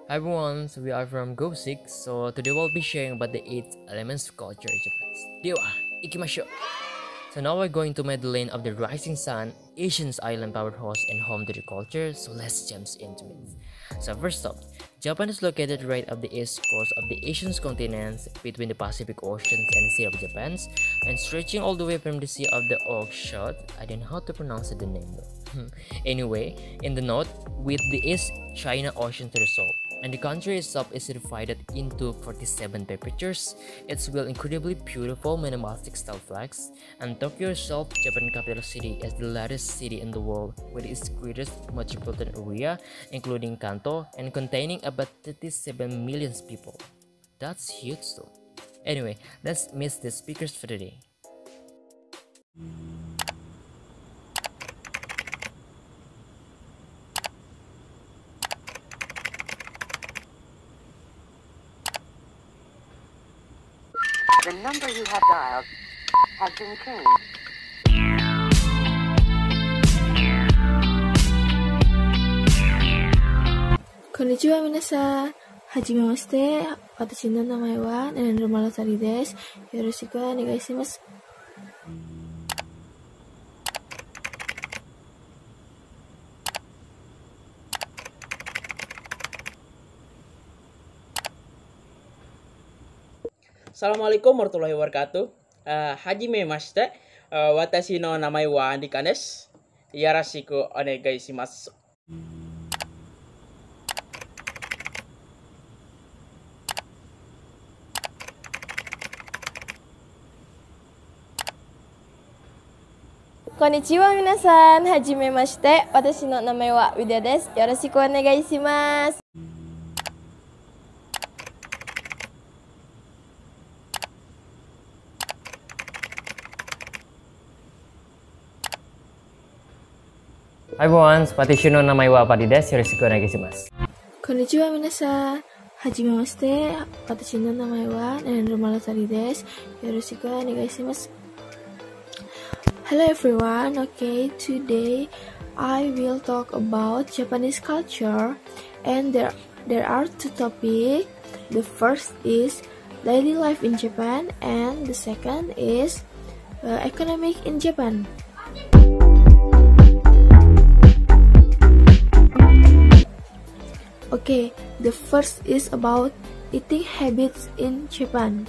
Hi everyone, so we are from Go6, so today we'll be sharing about the 8 elements of culture in Japan. Dewa, ikimasho! So now we're going to meet the lane of the rising sun, Asian's island powerhouse and home to the culture, so let's jump into it. So first up, Japan is located right off the east coast of the Asian continent between the Pacific Oceans and Sea of Japan, and stretching all the way from the Sea of the Okhotsk. I don't know how to pronounce the name though. Anyway, in the north, with the East China Ocean to the south, and the country itself is divided into 47 prefectures. It's well incredibly beautiful minimalistic style flags, and Tokyo itself, Japan capital city, is the largest city in the world with its greatest metropolitan area, including Kanto, and containing about 37 million people. That's huge though. Anyway, let's meet the speakers for today. The number you have dialed has been changed. Konnichiwa minasan. Hajimemashite. Watashi no namae wa Neneng Nurmalasari desu. Yoroshiku onegai shimasu. Assalamualaikum warahmatullahi wabarakatuh. Hajimemashite. Watashi no namae wa Andhika desu. Yoroshiku onegai shimasu. Konnichiwa minasan. Hajimemashite. Watashi no namae wa Widya desu. Yoroshiku onegai shimasu. Hi everyone, watashi no namae wa Fadli desu. Yoroshiku onegai shimasu. Konnichiwa minasan. Hajimemashite. Watashi no namae wa Neneng Nurmalasari desu. Yoroshiku onegai shimasu. Hello everyone. Okay, today I will talk about Japanese culture, and there are two topics. The first is daily life in Japan, and the second is economic in Japan. Okay, the first is about eating habits in Japan.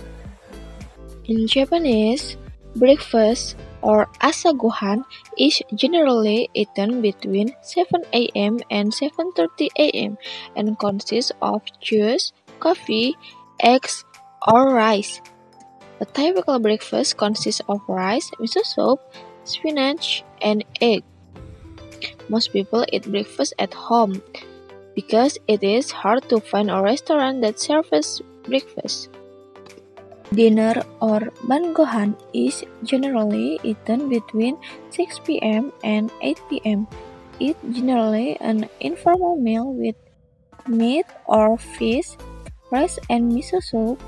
In Japanese, breakfast or asagohan is generally eaten between 7 a.m. and 7:30 a.m. and consists of juice, coffee, eggs, or rice. A typical breakfast consists of rice, miso soup, spinach, and egg. Most people eat breakfast at home because it is hard to find a restaurant that serves breakfast. Dinner or bangohan is generally eaten between 6 p.m. and 8 p.m. It generally an informal meal with meat or fish, rice and miso soup.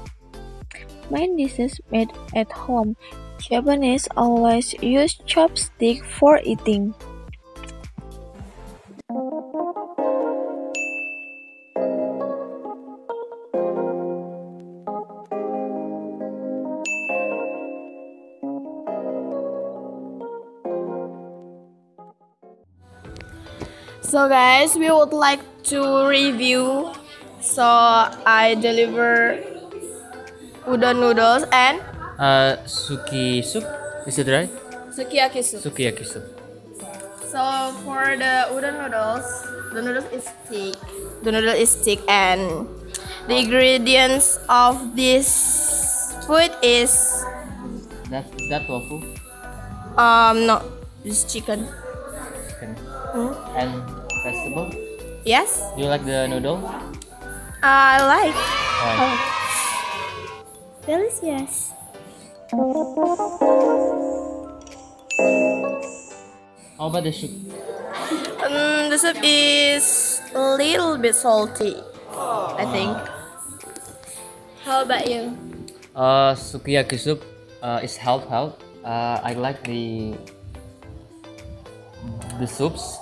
Main dishes made at home. Japanese always use chopstick for eating. So guys, we would like to review. So I deliver udon noodles and Suki soup, is it right? sukiyaki soup. Sukiyaki soup. So for the udon noodles, the noodles is thick. The noodle is thick, and the ingredients of this food is Is that tofu? no, this chicken. Chicken. And vegetable? Yes, Do you like the noodle? I like. Why? Delicious. How about the soup? The soup is a little bit salty, I think. How about you? Sukiyaki soup is health. I like the soups.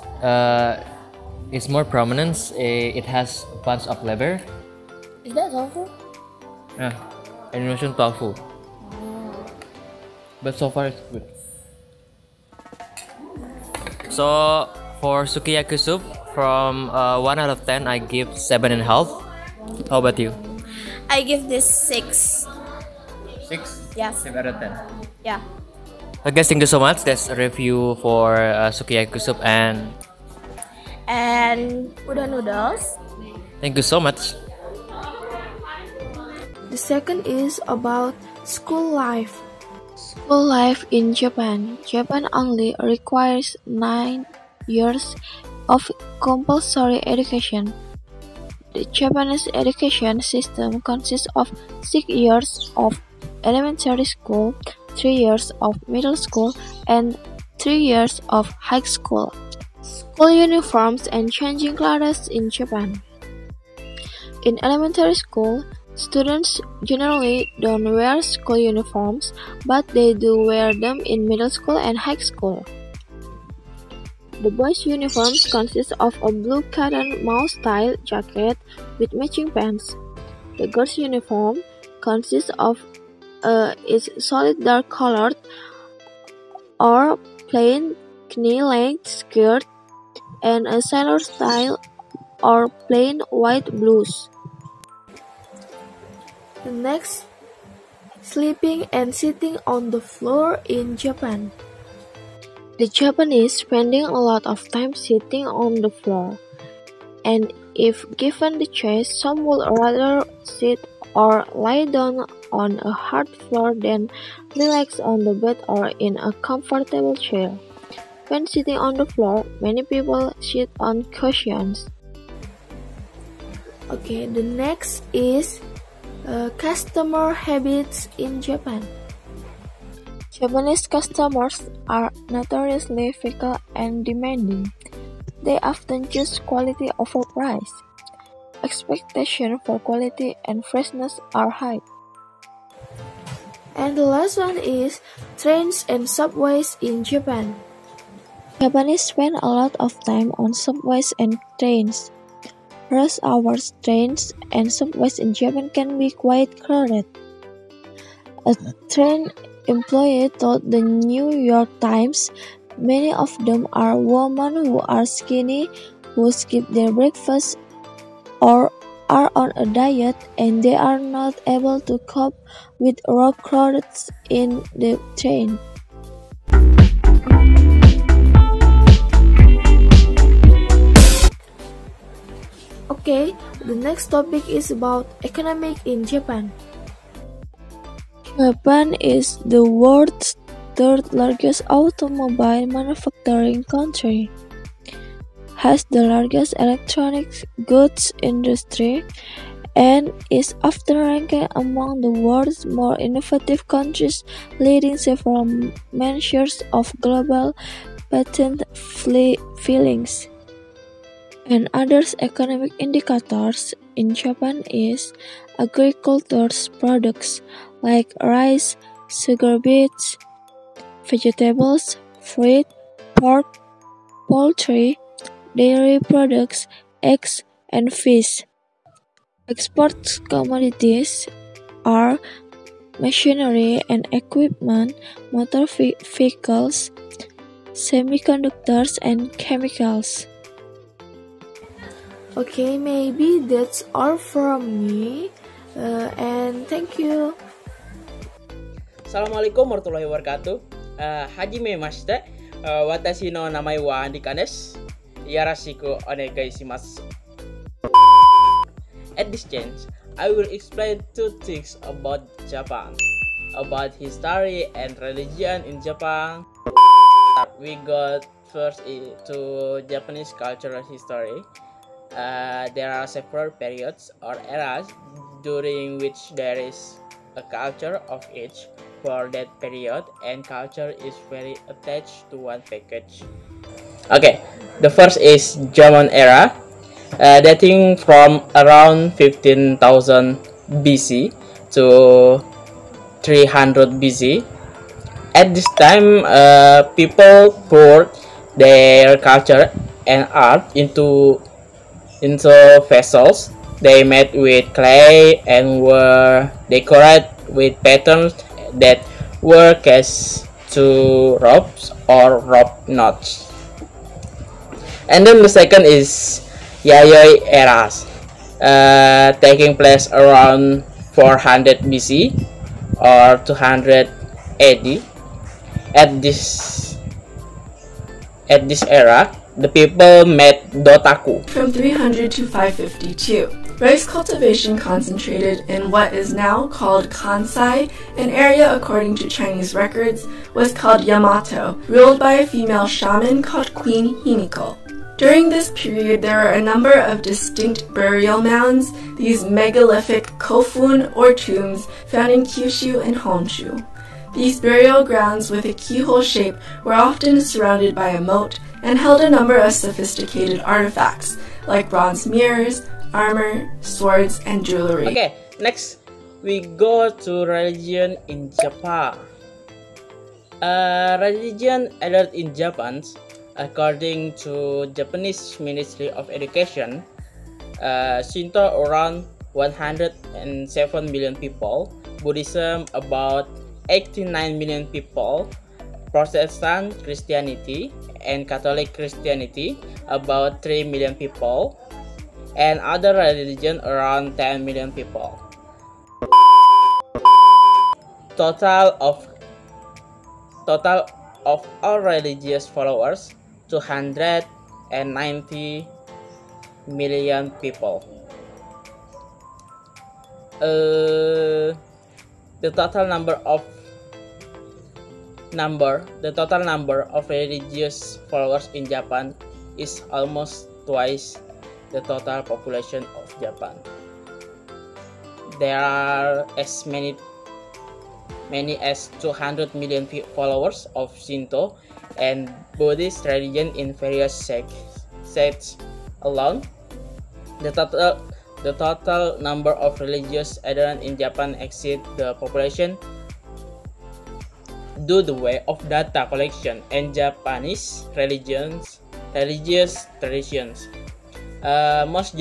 It's more prominence. It has a bunch of leather. Is that tofu? Yeah, Indonesian tofu. But so far it's good. So for sukiyaki soup, from 1 out of 10, I give 7.5. How about you? I give this 6. 6. Yes. 6 out of 10. Yeah. So guys, thank you so much. That's a review for sukiyaki soup, and Udon noodles. thank you so much. The second is about school life. School life in Japan. Japan only requires 9 years of compulsory education. The Japanese education system consists of 6 years of elementary school, 3 years of middle school, and 3 years of high school. School uniforms and changing clothes in Japan. In elementary school, students generally don't wear school uniforms, but they do wear them in middle school and high school. The boys' uniforms consist of a blue cotton mouse-style jacket with matching pants. The girls' uniform consists of is solid dark colored or plain knee-length skirt and a sailor style or plain white blouse. The next, sleeping and sitting on the floor in Japan. The Japanese spending a lot of time sitting on the floor, and if given the choice, some would rather sit or lie down on a hard floor than relax on the bed or in a comfortable chair. When sitting on the floor, many people sit on cushions. Okay, the next is customer habits in Japan. Japanese customers are notoriously fickle and demanding. They often choose quality over price. Expectations for quality and freshness are high. And the last one is trains and subways in Japan. Japanese spend a lot of time on subways and trains. Rush hour trains and subways in Japan can be quite crowded. A train employee told the New York Times many of them are women who are skinny, who skip their breakfast, or are on a diet, and they are not able to cope with rough crowds in the train. Okay, the next topic is about economic in Japan. Japan is the world's third largest automobile manufacturing country, has the largest electronic goods industry, and is often ranked among the world's more innovative countries, leading several measures of global patent filings. And other economic indicators in Japan is agriculture's products like rice, sugar beets, vegetables, fruit, pork, poultry, dairy products, eggs, and fish. Export commodities are machinery and equipment, motor vehicles, semiconductors, and chemicals. Okay, maybe that's all from me, and thank you. Assalamualaikum warahmatullahi wabarakatuh. Hajime mashite. Watashi no namai wa Andhika desu. Yoroshiku onegaishimasu. At this change, I will explain two things about Japan, about history and religion in Japan. We got first to Japanese cultural history. There are several periods or eras during which there is a culture of each for that period, and culture is very attached to one package. Okay, the first is German era, dating from around 15,000 BC to 300 BC. At this time, people poured their culture and art into vessels. They made with clay and were decorated with patterns that were cast to ropes or rope knots. And then the second is Yayoi eras, taking place around 400 BC or 200 AD. At this era, the people made dotaku. From 300 to 552, rice cultivation concentrated in what is now called Kansai, an area according to Chinese records was called Yamato, ruled by a female shaman called Queen Himiko. During this period, there are a number of distinct burial mounds, these megalithic kofun or tombs found in Kyushu and Honshu. These burial grounds with a keyhole shape were often surrounded by a moat and held a number of sophisticated artifacts like bronze mirrors, armor, swords, and jewelry. Okay, next we go to religion in Japan. Religion adhered in Japan, according to Japanese Ministry of Education, Shinto around 107 million people, Buddhism about 89 million people, Protestant Christianity and Catholic Christianity about 3 million people, and other religion around 10 million people. Total of all religious followers 290 million people. The total number of religious followers in Japan is almost twice the total population of Japan. There are as many as 200 million followers of Shinto and Buddhist religion in various sects alone. The total number of religious adherents in Japan exceeds the population due to the way of data collection and Japanese religious traditions. Most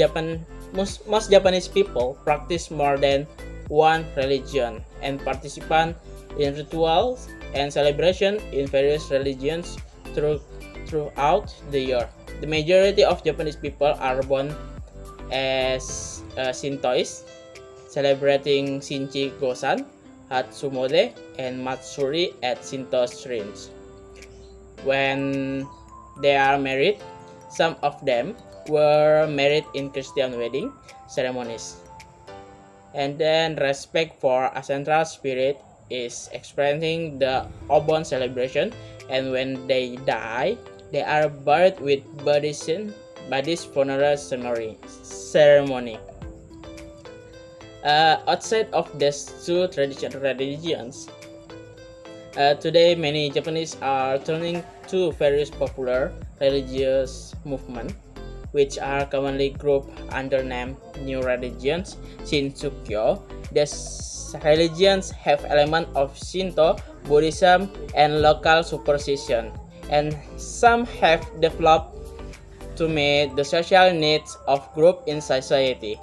Japanese people practice more than one religion and participate in rituals and celebration in various religions throughout the year. The majority of Japanese people are born as Shintoists, celebrating Shinchi Gosan, Hatsumode, and Matsuri at Shinto shrines. When they are married, some of them were married in Christian wedding ceremonies. And then respect for ancestral spirit is experiencing the Obon celebration, and when they die, they are buried with Buddhist funeral ceremony. Outside of these two traditional religions, today many Japanese are turning to various popular religious movements, which are commonly grouped under name new religions, Shinchukyo. These religions have elements of Shinto, Buddhism, and local superstition, and some have developed to meet the social needs of groups in society.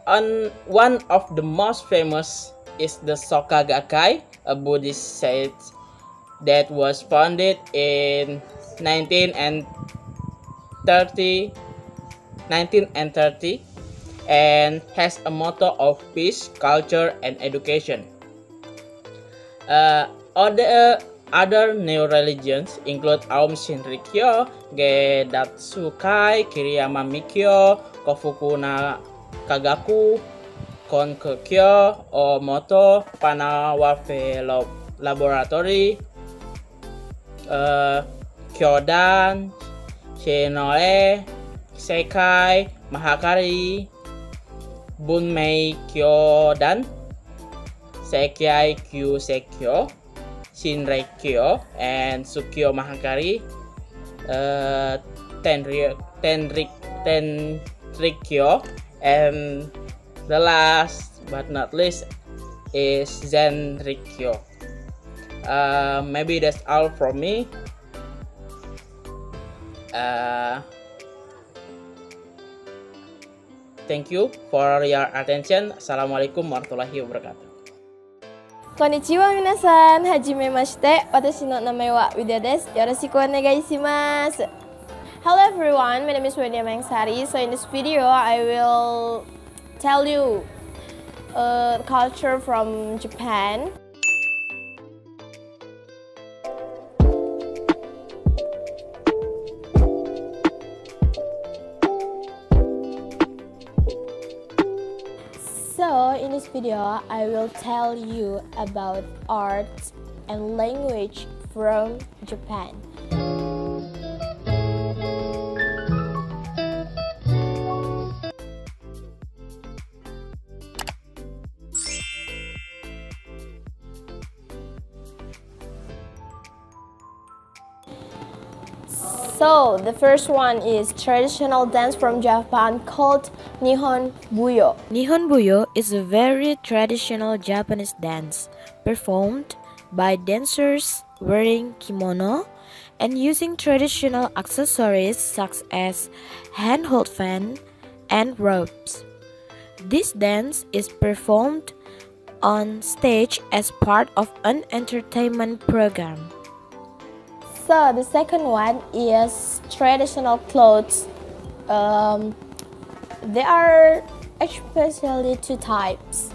One of the most famous is the Soka Gakkai, a Buddhist sect that was founded in 1930 and has a motto of peace, culture, and education. Other new religions include Aum Shinrikyo, Gedatsukai, Kiriyama Mikyo, Kofuku na Kagaku, Konkokyo, Omoto, Panawafe Laboratory, Kyodan, Shinole, Seikai, Mahakari, Bunmei Kyodan, Seikai Kyu Sekyo, Shinreikyo, and Sukyo Mahakari, Tenrikyo, and the last but not least is Zenrikyo. Maybe that's all from me. Thank you for your attention. Assalamualaikum warahmatullahi wabarakatuh. Konnichiwa minasan, hajime mashite, watashi no namae wa Widya desu. Yoroshiku onegai shimasu. Hello everyone, my name is Mayang Sari. So in this video, I will tell you culture from Japan. So in this video, I will tell you about art and language from Japan. So the first one is traditional dance from Japan called Nihon Buyo. Nihon Buyo is a very traditional Japanese dance performed by dancers wearing kimono and using traditional accessories such as handhold fan and ropes. This dance is performed on stage as part of an entertainment program. So the second one is traditional clothes. There are especially two types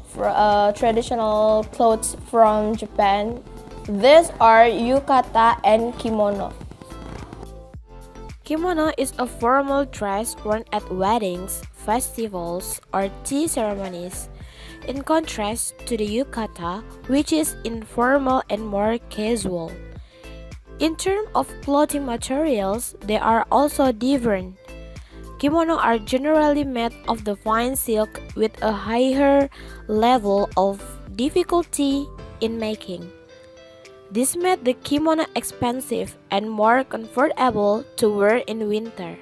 for traditional clothes from Japan. These are yukata and kimono. Kimono is a formal dress worn at weddings, festivals, or tea ceremonies, in contrast to the yukata, which is informal and more casual. In terms of clothing materials, they are also different. Kimono are generally made of the fine silk with a higher level of difficulty in making. This made the kimono expensive and more comfortable to wear in winter.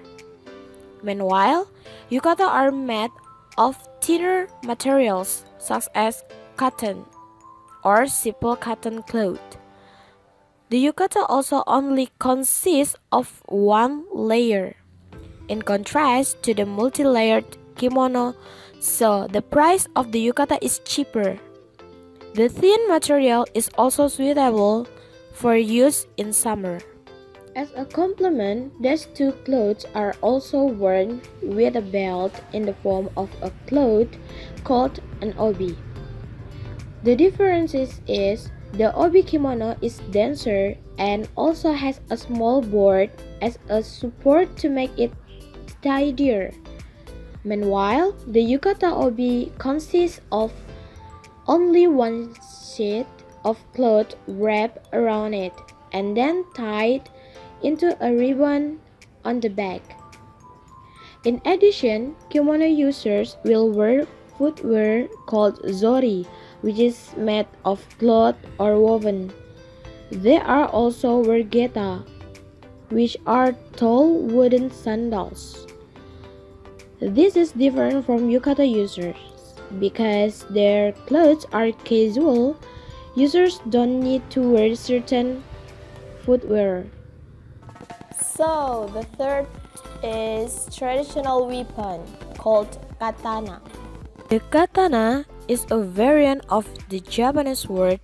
Meanwhile, yukata are made of thinner materials such as cotton or simple cotton cloth. The yukata also only consists of one layer, in contrast to the multi-layered kimono, so the price of the yukata is cheaper. The thin material is also suitable for use in summer. As a complement, these two clothes are also worn with a belt in the form of a cloth called an obi. The difference is the obi kimono is denser and also has a small board as a support to make it tidier. Meanwhile, the yukata obi consists of only one sheet of cloth wrapped around it and then tied into a ribbon on the back. In addition, kimono users will wear footwear called zori, which is made of cloth or woven. There are also vergeta, which are tall wooden sandals. This is different from yukata users because their clothes are casual. Users don't need to wear certain footwear. So the third is traditional weapon called katana. The katana is a variant of the Japanese word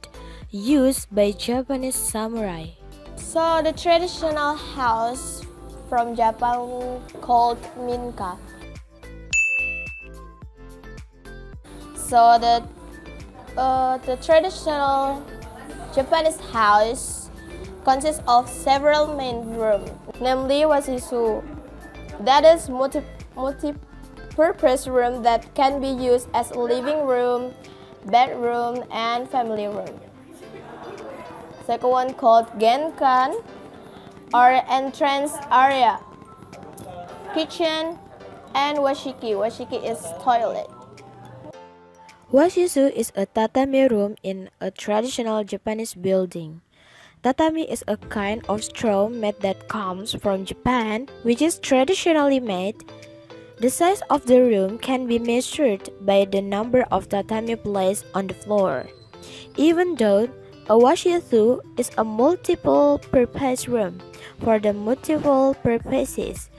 used by Japanese samurai. So the traditional house from Japan called minka. So the traditional Japanese house consists of several main rooms, namely washisu, that is multi-purpose room that can be used as a living room, bedroom, and family room. Second one called genkan, or entrance area, kitchen, and washiki. Washiki is toilet. Washisu is a tatami room in a traditional Japanese building. Tatami is a kind of straw mat that comes from Japan, which is traditionally made. The size of the room can be measured by the number of tatami placed on the floor. Even though a washisu is a multiple-purpose room, for the multiple purposes.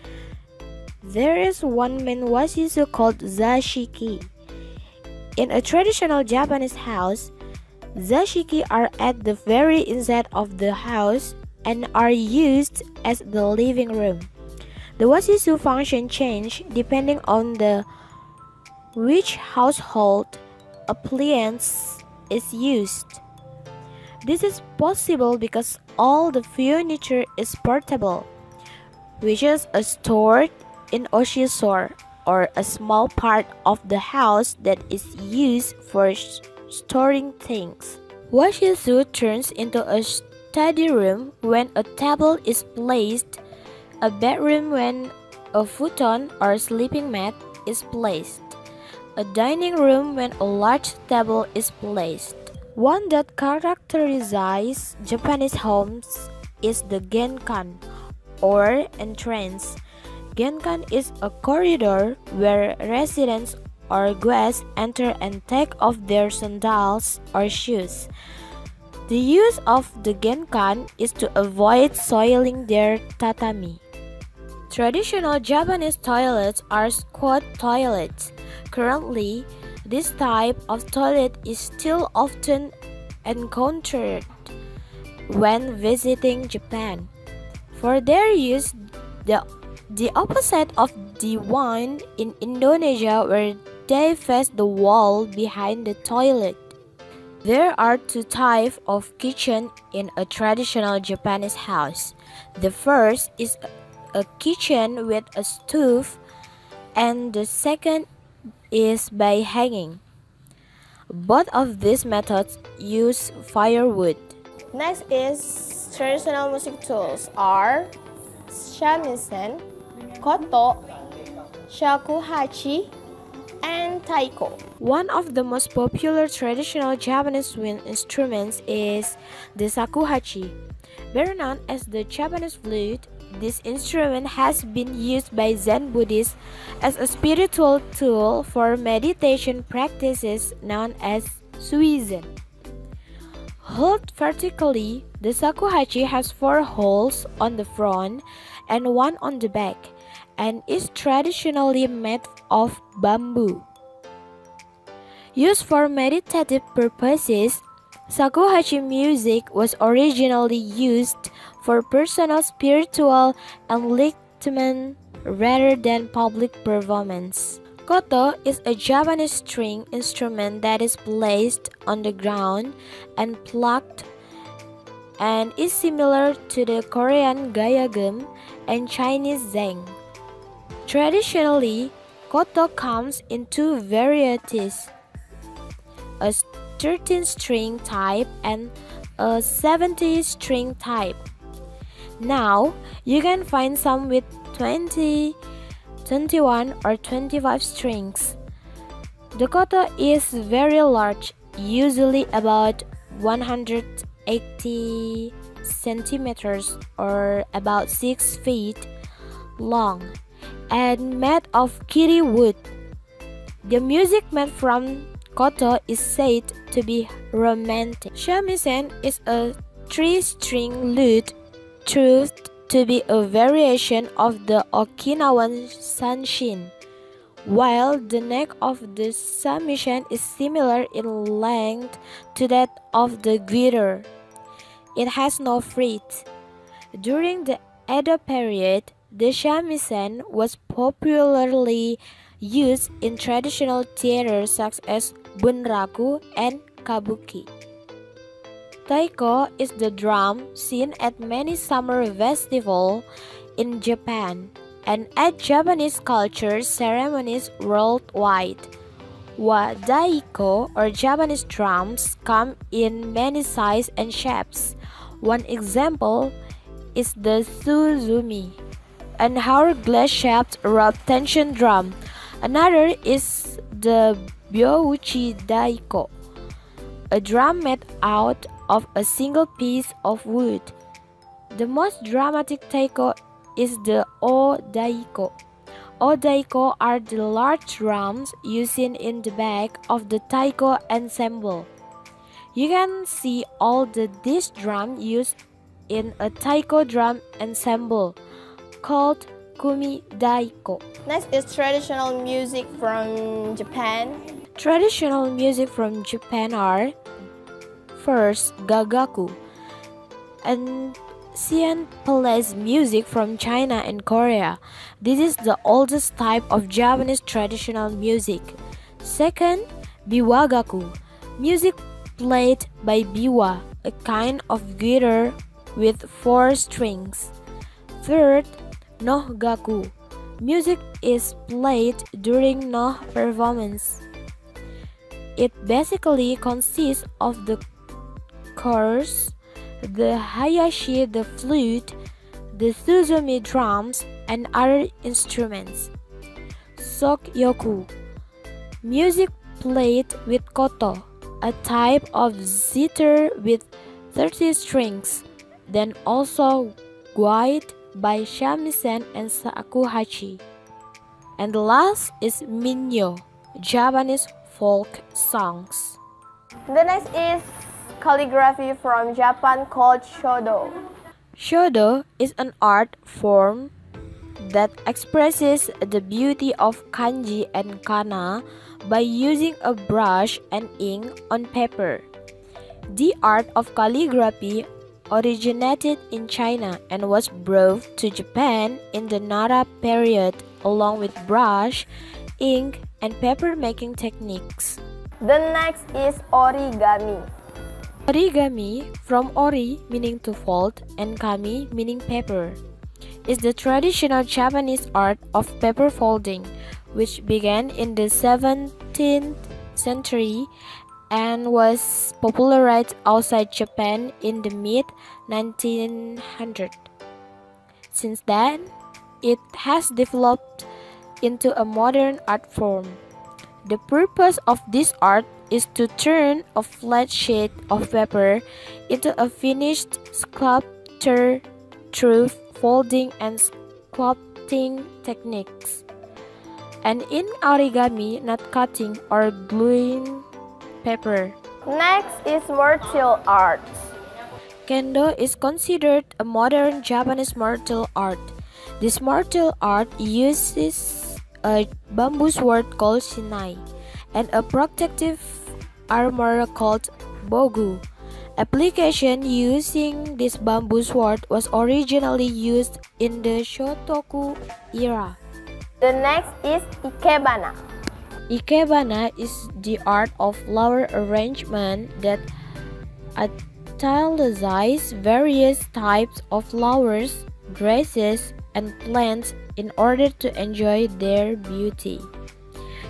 There is one main washizu called zashiki. In a traditional Japanese house, zashiki are at the very inside of the house and are used as the living room. The washizu function change depending on which household appliance is used. This is possible because all the furniture is portable, which is stored in oshisor, or a small part of the house that is used for storing things. Washizu turns into a study room when a table is placed, a bedroom when a futon or sleeping mat is placed, a dining room when a large table is placed. One that characterizes Japanese homes is the genkan, or entrance. Genkan is a corridor where residents or guests enter and take off their sandals or shoes. The use of the genkan is to avoid soiling their tatami. Traditional Japanese toilets are squat toilets. Currently, this type of toilet is still often encountered when visiting Japan. For their use, the opposite of the one in Indonesia, where they face the wall behind the toilet. There are two types of kitchen in a traditional Japanese house. The first is a kitchen with a stove, and the second is by hanging. Both of these methods use firewood. Next is traditional music tools are shamisen, koto, shakuhachi, and taiko. One of the most popular traditional Japanese wind instruments is the shakuhachi. Better known as the Japanese flute, this instrument has been used by Zen Buddhists as a spiritual tool for meditation practices known as suizen. Held vertically, the shakuhachi has 4 holes on the front and 1 on the back, and is traditionally made of bamboo. Used for meditative purposes, shakuhachi music was originally used for personal spiritual enlightenment rather than public performance. Koto is a Japanese string instrument that is placed on the ground and plucked, and is similar to the Korean gayagum and Chinese zeng. Traditionally, koto comes in 2 varieties, a 13-string type and a 70-string type. Now, you can find some with 20, 21 or 25 strings. The koto is very large, usually about 180 centimeters or about 6 feet long, and made of kiri wood. The music made from koto is said to be romantic. Shamisen is a 3-string lute proved to be a variation of the Okinawan sanshin, while the neck of the shamisen is similar in length to that of the guitar. It has no fret. During the Edo period, the shamisen was popularly used in traditional theater such as bunraku and kabuki. Taiko is the drum seen at many summer festivals in Japan and at Japanese culture ceremonies worldwide. Wadaiko or Japanese drums come in many sizes and shapes. One example is the Suzumi, an hourglass-shaped rope tension drum. Another is the Byouchi Daiko, a drum made out of a single piece of wood. The most dramatic taiko is the O-daiko. O-daiko are the large drums used in the back of the taiko ensemble. You can see all these drums used in a taiko drum ensemble called kumidaiko. Next is traditional music from Japan. Traditional music from Japan are: first, gagaku, ancient palace music from China and Korea. This is the oldest type of Japanese traditional music. Second, biwagaku, music played by biwa, a kind of guitar with 4 strings. Third, nohgaku, music is played during noh performance. It basically consists of the chorus, the hayashi, the flute, the suzumi drums, and other instruments. Sokyoku, music played with koto, a type of zither with 30 strings, then also guide by shamisen and shakuhachi. And the last is minyo, Japanese folk songs. The next is calligraphy from Japan called shodo. Shodo is an art form that expresses the beauty of kanji and kana by using a brush and ink on paper. The art of calligraphy originated in China and was brought to Japan in the Nara period along with brush, ink, and paper making techniques. The next is origami. Origami, from ori meaning to fold and kami meaning paper, is the traditional Japanese art of paper folding, which began in the 17th century and was popularized outside Japan in the mid-1900s. Since then, it has developed into a modern art form. The purpose of this art is to turn a flat sheet of paper into a finished sculpture through folding and sculpting techniques. And in origami, not cutting or gluing paper. Next is martial arts. Kendo is considered a modern Japanese martial art. This martial art uses a bamboo sword called shinai and a protective armor called bogu. Application using this bamboo sword was originally used in the Shotoku era. The next is ikebana. Ikebana is the art of flower arrangement that italicizes various types of flowers, grasses, and plants in order to enjoy their beauty.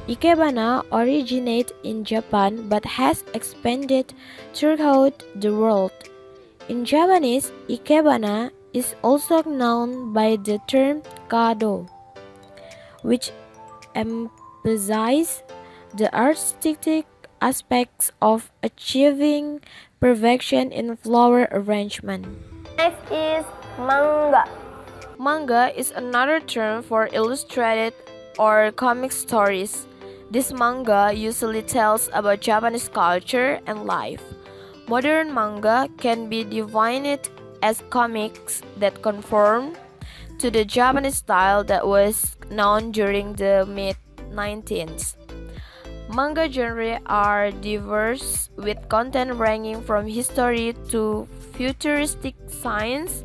Ikebana originated in Japan but has expanded throughout the world. In Japanese, ikebana is also known by the term kado, which emphasizes the artistic aspects of achieving perfection in flower arrangement. Next is manga. Manga is another term for illustrated or comic stories. This manga usually tells about Japanese culture and life. Modern manga can be defined as comics that conform to the Japanese style that was known during the mid-19th. Manga genres are diverse, with content ranging from history to futuristic science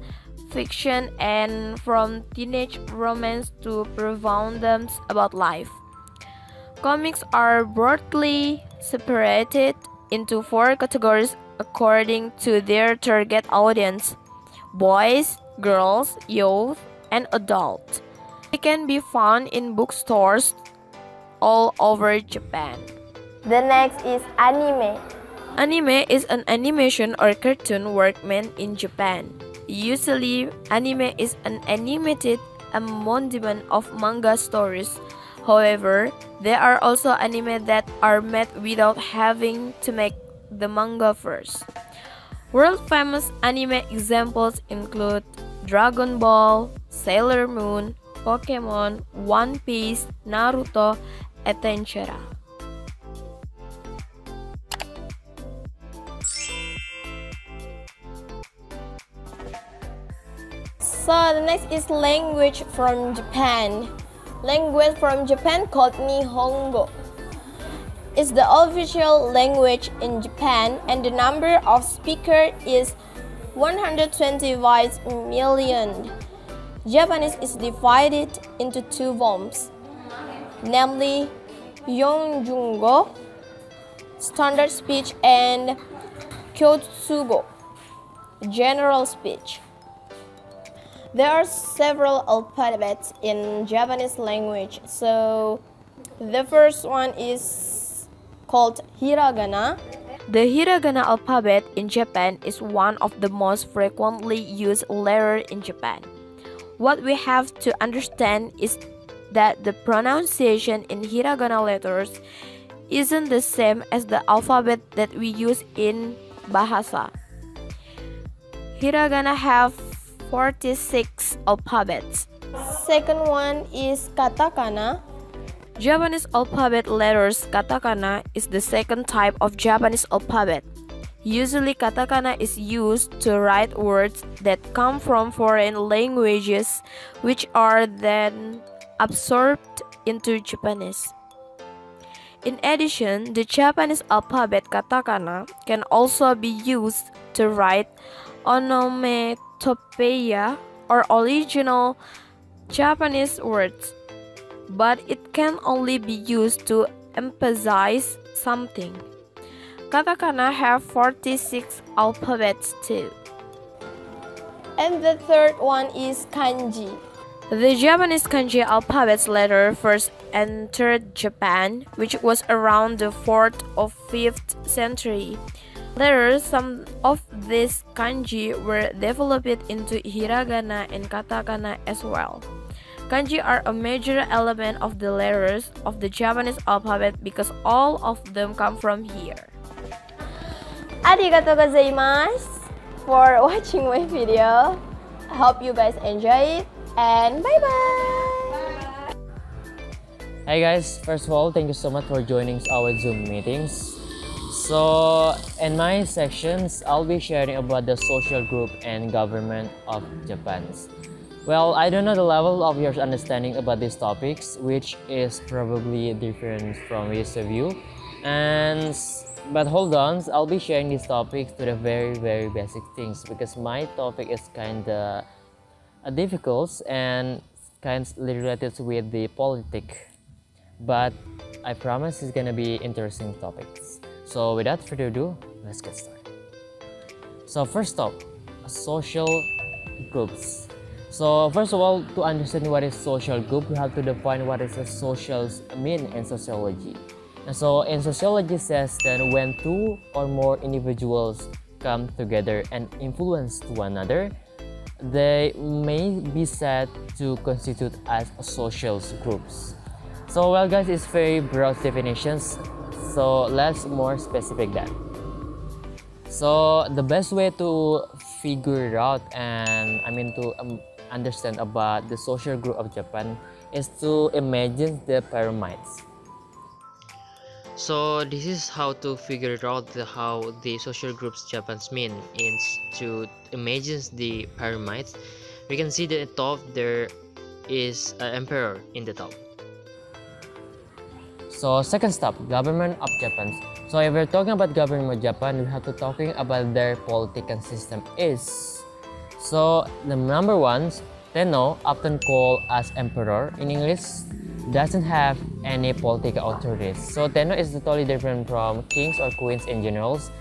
fiction and from teenage romance to profound themes about life. Comics are broadly separated into 4 categories according to their target audience: boys, girls, youth, and adults. They can be found in bookstores all over Japan. The next is anime. Anime is an animation or cartoon work made in Japan. Usually, anime is an animated embodiment of manga stories. However, there are also anime that are made without having to make the manga first. World-famous anime examples include Dragon Ball, Sailor Moon, Pokemon, One Piece, Naruto, etc. So the next is language from Japan. Language from Japan called Nihongo. It's the official language in Japan, and the number of speakers is 125 million. Japanese is divided into two forms, namely Yonjungo, standard speech, and Kyotsugo, general speech. There are several alphabets in Japanese language. So the first one is called hiragana. The hiragana alphabet in Japan is one of the most frequently used letters in Japan. What we have to understand is that the pronunciation in hiragana letters isn't the same as the alphabet that we use in bahasa. Hiragana have 46 alphabets. Second one is katakana. Japanese alphabet letters katakana is the second type of Japanese alphabet. Usually katakana is used to write words that come from foreign languages which are then absorbed into Japanese. In addition, the Japanese alphabet katakana can also be used to write onomatopoeia or original Japanese words, but it can only be used to emphasize something. Katakana have 46 alphabets too. And the third one is kanji. The Japanese kanji alphabet's letter first entered Japan, which was around the 4th or 5th century. Later, some of these kanji were developed into hiragana and katakana as well. Kanji are a major element of the letters of the Japanese alphabet because all of them come from here. Arigatou gozaimasu for watching my video. I hope you guys enjoy it, and bye bye. Hey guys, first of all, thank you so much for joining our Zoom meetings. So in my sections, I'll be sharing about the social group and government of Japan. Well, I don't know the level of your understanding about these topics, which is probably different from each of you. But hold on, I'll be sharing these topics to the very basic things because my topic is kinda difficult and kind of related with the politics. But I promise it's gonna be interesting topics. So without further ado, let's get started. So first up, social groups. So first of all, to understand what is social group, we have to define what is a social mean in sociology. And so in sociology says that when two or more individuals come together and influence one another, they may be said to constitute as social groups. So well guys, it's very broad definitions. So let's more specific that. So the best way to figure it out and to understand about the social group of Japan is to imagine the pyramids. So this is how to figure out how the social groups Japan's mean is to imagine the pyramids. We can see that at the top there is an emperor in the top. So second step, government of Japan. So if we're talking about government of Japan, we have to talking about their political system is. So the number one, Tenno, often called as emperor in English, doesn't have any political authorities. So Tenno is totally different from kings or queens in generals.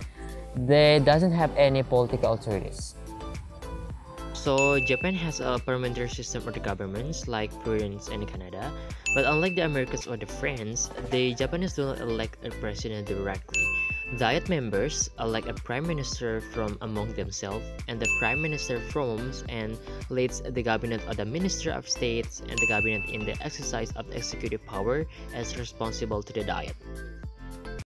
They doesn't have any political authorities. So Japan has a parliamentary system of the governments like France and Canada, but unlike the Americans or the France, the Japanese do not elect a president directly. Diet members elect a prime minister from among themselves, and the prime minister forms and leads the cabinet of the minister of states and the cabinet in the exercise of executive power as responsible to the diet.